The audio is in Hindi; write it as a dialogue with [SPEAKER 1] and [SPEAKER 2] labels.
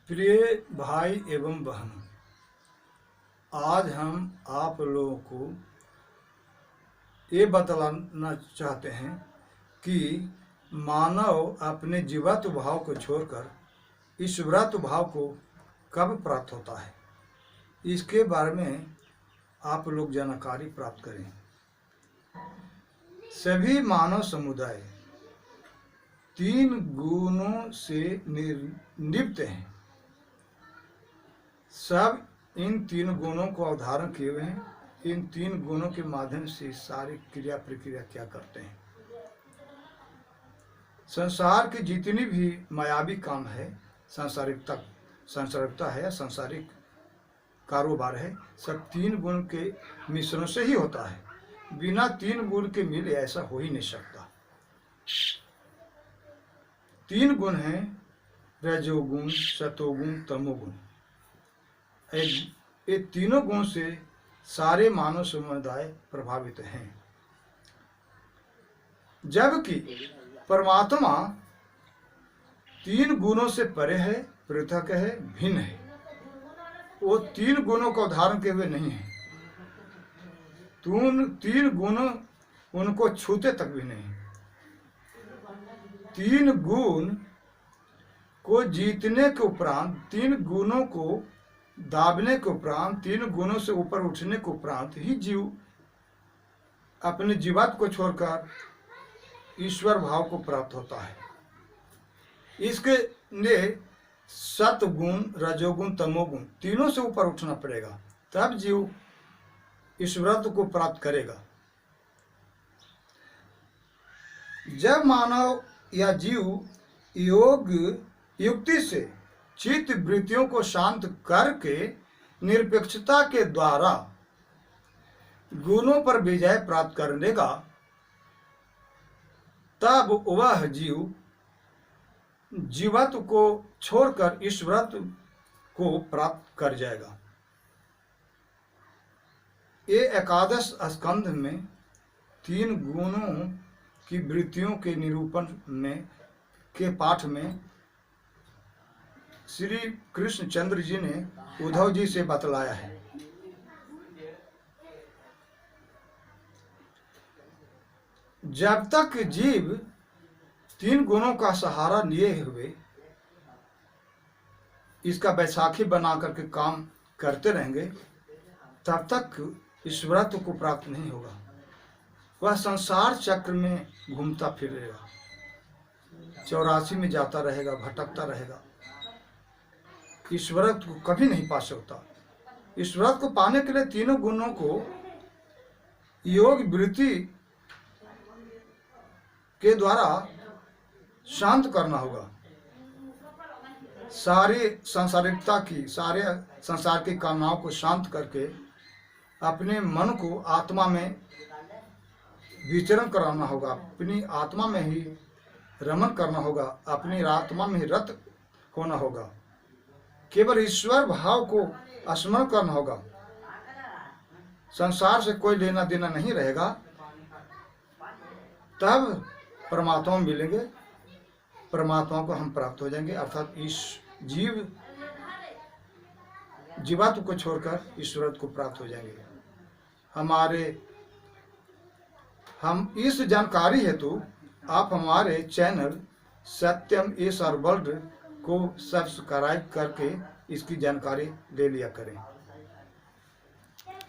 [SPEAKER 1] प्रिय भाई एवं बहनों, आज हम आप लोगों को ये बतलाना चाहते हैं कि मानव अपने जीवात्म भाव को छोड़कर ईश्वरात्म भाव को कब प्राप्त होता है, इसके बारे में आप लोग जानकारी प्राप्त करें। सभी मानव समुदाय 3 गुणों से नियुक्त हैं। सब इन 3 गुणों को अवधारण किए हुए हैं। इन 3 गुणों के माध्यम से सारी क्रिया प्रक्रिया क्या करते हैं। संसार के जितनी भी मायावी काम है, सांसारिकता है या सांसारिक कारोबार है, सब 3 गुण के मिश्रण से ही होता है। बिना 3 गुण के मिले ऐसा हो ही नहीं सकता। 3 गुण हैं, रजोगुण, सतोगुण, तमोगुण। ये तीनों गुण से सारे मानव समुदाय प्रभावित हैं। जबकि परमात्मा 3 गुणों से परे है, पृथक है, भिन्न है। वो 3 गुणों को धारण किए हुए नहीं है। 3 गुण उनको छूते तक भी नहीं। 3 गुण को जीतने के उपरांत, 3 गुणों को दाबने के उपरांत, 3 गुणों से ऊपर उठने के उपरांत ही जीव अपने जीवात्म को छोड़कर ईश्वर भाव को प्राप्त होता है। इसके लिए सतगुण, रजोगुण, तमोगुण तीनों से ऊपर उठना पड़ेगा, तब जीव ईश्वरत्व को प्राप्त करेगा। जब मानव या जीव युक्ति से चित्त वृत्तियों को शांत करके निरपेक्षता के द्वारा गुणों पर विजय प्राप्त कर लेगा, तब वह जीवत्व को छोड़कर ईश्वरत्व को प्राप्त कर जाएगा। ये एकादश स्कंध में 3 गुणों की वृत्तियों के निरूपण के पाठ में श्री कृष्ण चंद्र जी ने उद्धव जी से बतलाया है। जब तक जीव 3 गुणों का सहारा लिए हुए इसका बैसाखी बना करके काम करते रहेंगे, तब तक ईश्वरत्व को प्राप्त नहीं होगा। वह संसार चक्र में घूमता फिरेगा, 84 में जाता रहेगा, भटकता रहेगा, ईश्वरत्व को कभी नहीं पा सकता। ईश्वरत्व को पाने के लिए 3 गुणों को योग वृत्ति के द्वारा शांत करना होगा। सारे संसार की कामनाओं को शांत करके अपने मन को आत्मा में विचरण कराना होगा, अपनी आत्मा में ही रमन करना होगा, अपनी आत्मा में ही रत होना होगा। केवल ईश्वर भाव को स्मरण करना होगा। संसार से कोई लेना देना नहीं रहेगा, तब परमात्मा मिलेंगे, परमात्मा को हम प्राप्त हो जाएंगे। अर्थात इस जीवात्म को छोड़कर ईश्वरत्व को प्राप्त हो जाएंगे। हम इस जानकारी हेतु आप हमारे चैनल सत्यम ईश्वर वर्ल्ड को सब्सक्राइब करके इसकी जानकारी ले लिया करें।